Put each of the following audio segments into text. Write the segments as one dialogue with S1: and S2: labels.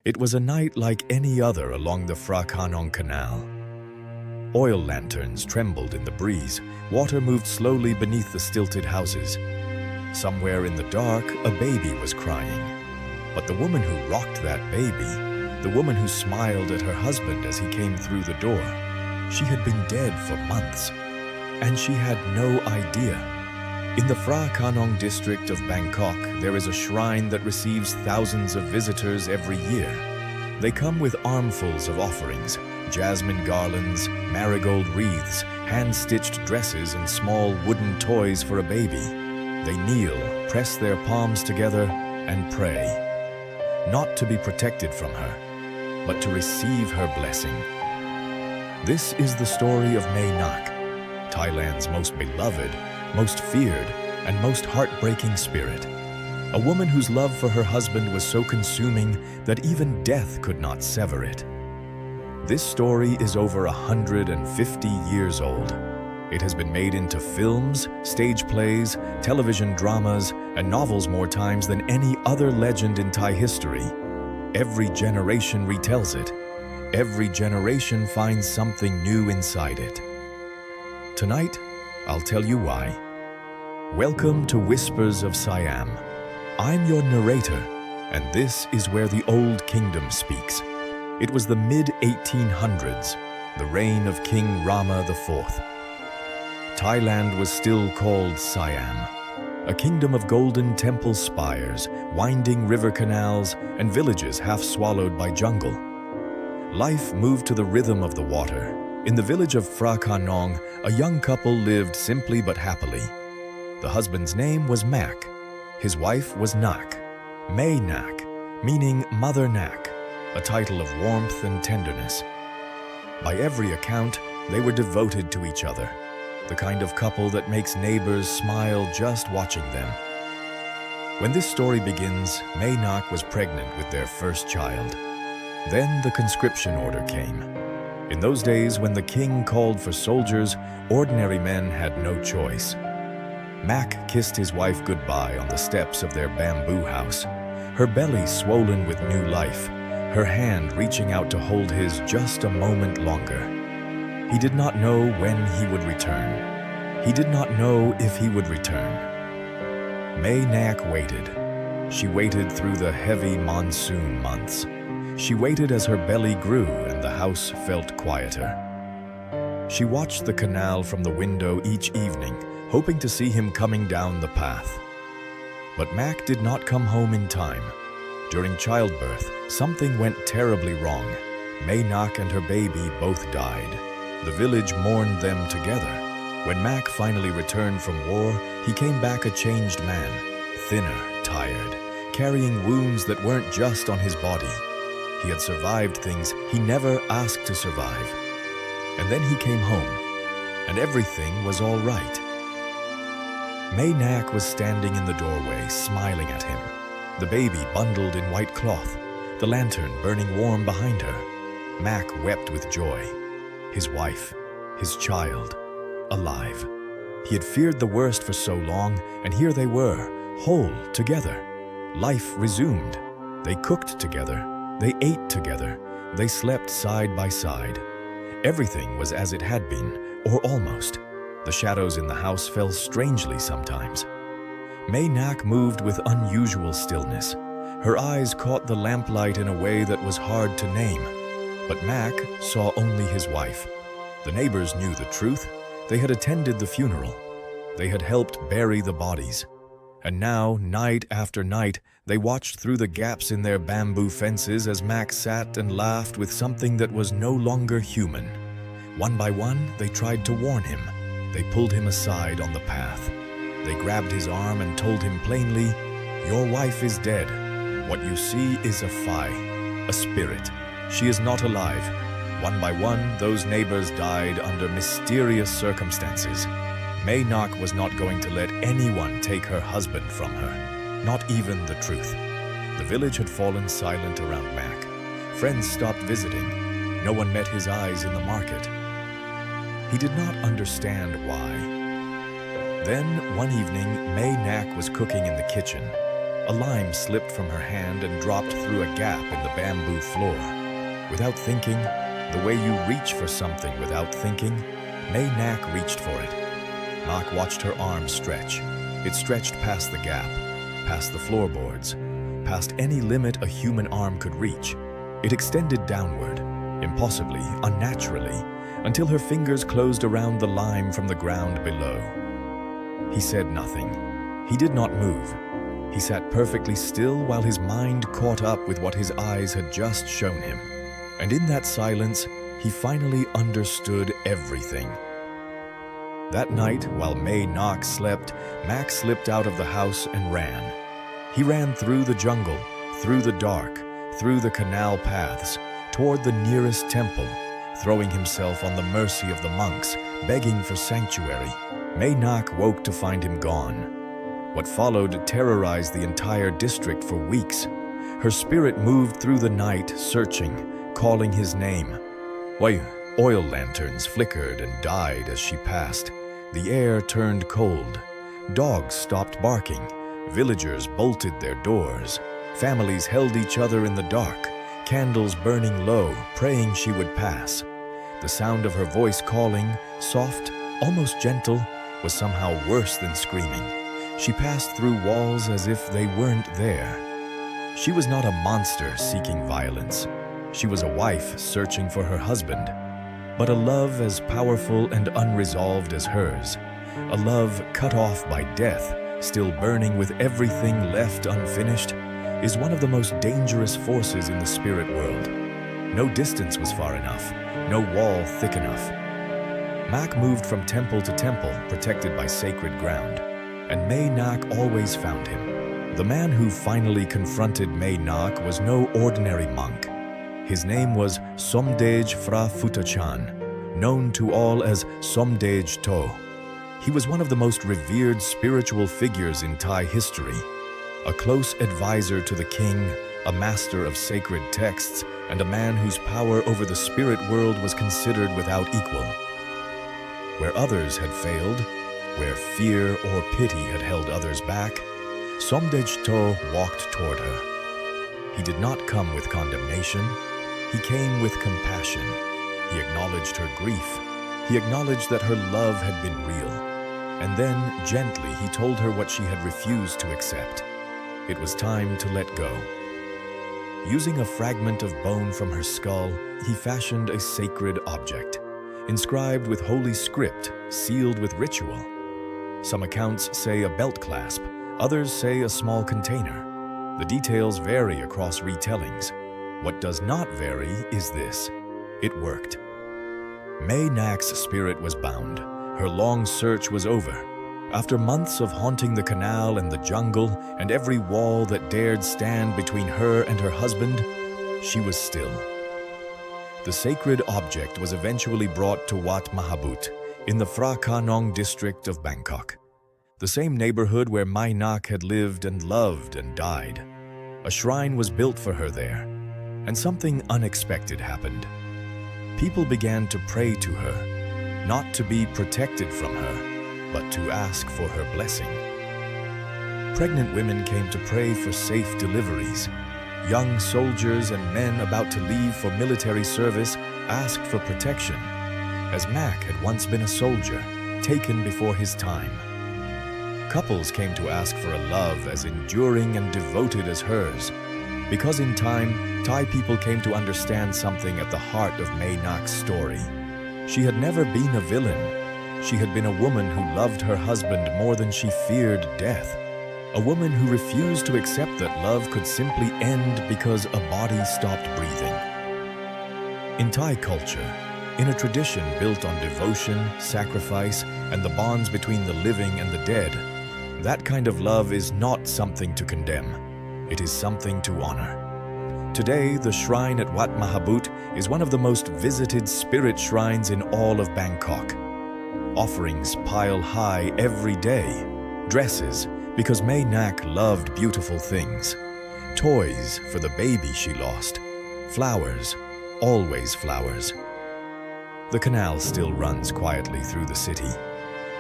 S1: It was a night like any other along the Phra Khanong canal. Oil lanterns trembled in the breeze. Water moved slowly beneath the stilted houses. Somewhere in the dark, a baby was crying. But the woman who rocked that baby, the woman who smiled at her husband as he came through the door, she had been dead for months, and she had no idea. In the Phra Khanong district of Bangkok, there is a shrine that receives thousands of visitors every year. They come with armfuls of offerings, jasmine garlands, marigold wreaths, hand-stitched dresses, and small wooden toys for a baby. They kneel, press their palms together, and pray, not to be protected from her, but to receive her blessing. This is the story of Mae Nak, Thailand's most beloved, most feared, and most heartbreaking spirit. A woman whose love for her husband was so consuming that even death could not sever it. This story is over 150 years old. It has been made into films, stage plays, television dramas, and novels more times than any other legend in Thai history. Every generation retells it. Every generation finds something new inside it. Tonight, I'll tell you why. Welcome to Whispers of Siam. I'm your narrator, and this is where the Old Kingdom speaks. It was the mid-1800s, the reign of King Rama IV. Thailand was still called Siam, a kingdom of golden temple spires, winding river canals, and villages half swallowed by jungle. Life moved to the rhythm of the water. In the village of Phra Khanong, a young couple lived simply but happily. The husband's name was Mak. His wife was Nak, Mae Nak, meaning Mother Nak, a title of warmth and tenderness. By every account, they were devoted to each other, the kind of couple that makes neighbors smile just watching them. When this story begins, Mae Nak was pregnant with their first child. Then the conscription order came. In those days, when the king called for soldiers, ordinary men had no choice. Mak kissed his wife goodbye on the steps of their bamboo house, her belly swollen with new life, her hand reaching out to hold his just a moment longer. He did not know when he would return. He did not know if he would return. Mae Nak waited. She waited through the heavy monsoon months. She waited as her belly grew and the house felt quieter. She watched the canal from the window each evening, hoping to see him coming down the path. But Mak did not come home in time. During childbirth, something went terribly wrong. Mae Nak and her baby both died. The village mourned them together. When Mak finally returned from war, he came back a changed man, thinner, tired, carrying wounds that weren't just on his body. He had survived things he never asked to survive. And then he came home, and everything was all right. Mae Nak was standing in the doorway, smiling at him, the baby bundled in white cloth, the lantern burning warm behind her. Mak wept with joy. His wife, his child, alive. He had feared the worst for so long, and here they were, whole together. Life resumed. They cooked together. They ate together. They slept side by side. Everything was as it had been, or almost. The shadows in the house fell strangely sometimes. Mae Nak moved with unusual stillness. Her eyes caught the lamplight in a way that was hard to name. But Mak saw only his wife. The neighbors knew the truth. They had attended the funeral. They had helped bury the bodies. And now, night after night, they watched through the gaps in their bamboo fences as Mak sat and laughed with something that was no longer human. One by one, they tried to warn him. They pulled him aside on the path. They grabbed his arm and told him plainly, "Your wife is dead. What you see is a Phai, a spirit. She is not alive." One by one, those neighbors died under mysterious circumstances. Mae Nak was not going to let anyone take her husband from her, not even the truth. The village had fallen silent around Mak. Friends stopped visiting. No one met his eyes in the market. He did not understand why. Then, one evening, Mae Nak was cooking in the kitchen. A lime slipped from her hand and dropped through a gap in the bamboo floor. Without thinking, the way you reach for something without thinking, Mae Nak reached for it. Mak watched her arm stretch. It stretched past the gap, past the floorboards, past any limit a human arm could reach. It extended downward, impossibly, unnaturally, until her fingers closed around the lime from the ground below. He said nothing. He did not move. He sat perfectly still while his mind caught up with what his eyes had just shown him. And in that silence, he finally understood everything. That night, while Mae Nak slept, Mak slipped out of the house and ran. He ran through the jungle, through the dark, through the canal paths, toward the nearest temple, throwing himself on the mercy of the monks, begging for sanctuary. Mae Nak woke to find him gone. What followed terrorized the entire district for weeks. Her spirit moved through the night, searching, calling his name. Oil lanterns flickered and died as she passed. The air turned cold. Dogs stopped barking. Villagers bolted their doors. Families held each other in the dark, candles burning low, praying she would pass. The sound of her voice calling, soft, almost gentle, was somehow worse than screaming. She passed through walls as if they weren't there. She was not a monster seeking violence. She was a wife searching for her husband, but a love as powerful and unresolved as hers. A love cut off by death, still burning with everything left unfinished, is one of the most dangerous forces in the spirit world. No distance was far enough, no wall thick enough. Mak moved from temple to temple, protected by sacred ground, and Mae Nak always found him. The man who finally confronted Mae Nak was no ordinary monk. His name was Somdej Phra Khanong, known to all as Somdej To. He was one of the most revered spiritual figures in Thai history, a close advisor to the king, a master of sacred texts, and a man whose power over the spirit world was considered without equal. Where others had failed, where fear or pity had held others back, Somdej To walked toward her. He did not come with condemnation. He came with compassion. He acknowledged her grief. He acknowledged that her love had been real. And then, gently, he told her what she had refused to accept. It was time to let go. Using a fragment of bone from her skull, he fashioned a sacred object, inscribed with holy script, sealed with ritual. Some accounts say a belt clasp, others say a small container. The details vary across retellings. What does not vary is this: it worked. Mae Nak's spirit was bound. Her long search was over. After months of haunting the canal and the jungle and every wall that dared stand between her and her husband, she was still. The sacred object was eventually brought to Wat Mahabut in the Phra Khanong district of Bangkok, the same neighborhood where Mae Nak had lived and loved and died. A shrine was built for her there, and something unexpected happened. People began to pray to her, not to be protected from her, but to ask for her blessing. Pregnant women came to pray for safe deliveries. Young soldiers and men about to leave for military service asked for protection, as Mak had once been a soldier, taken before his time. Couples came to ask for a love as enduring and devoted as hers, because in time, Thai people came to understand something at the heart of Mae Nak's story. She had never been a villain. She had been a woman who loved her husband more than she feared death. A woman who refused to accept that love could simply end because a body stopped breathing. In Thai culture, in a tradition built on devotion, sacrifice, and the bonds between the living and the dead, that kind of love is not something to condemn. It is something to honor. Today, the shrine at Wat Mahabut is one of the most visited spirit shrines in all of Bangkok. Offerings pile high every day. Dresses, because Mae Nak loved beautiful things. Toys for the baby she lost. Flowers, always flowers. The canal still runs quietly through the city.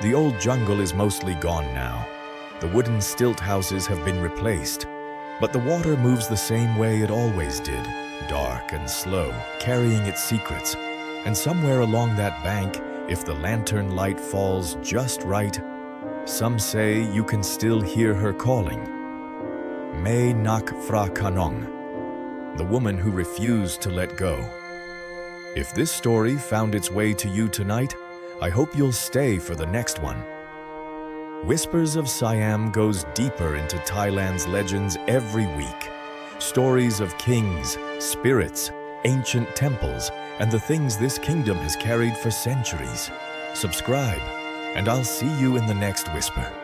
S1: The old jungle is mostly gone now. The wooden stilt houses have been replaced, but the water moves the same way it always did, dark and slow, carrying its secrets. And somewhere along that bank, if the lantern light falls just right, some say you can still hear her calling. Mae Nak Phra Khanong, the woman who refused to let go. If this story found its way to you tonight, I hope you'll stay for the next one. Whispers of Siam goes deeper into Thailand's legends every week. Stories of kings, spirits, ancient temples, and the things this kingdom has carried for centuries. Subscribe, and I'll see you in the next Whisper.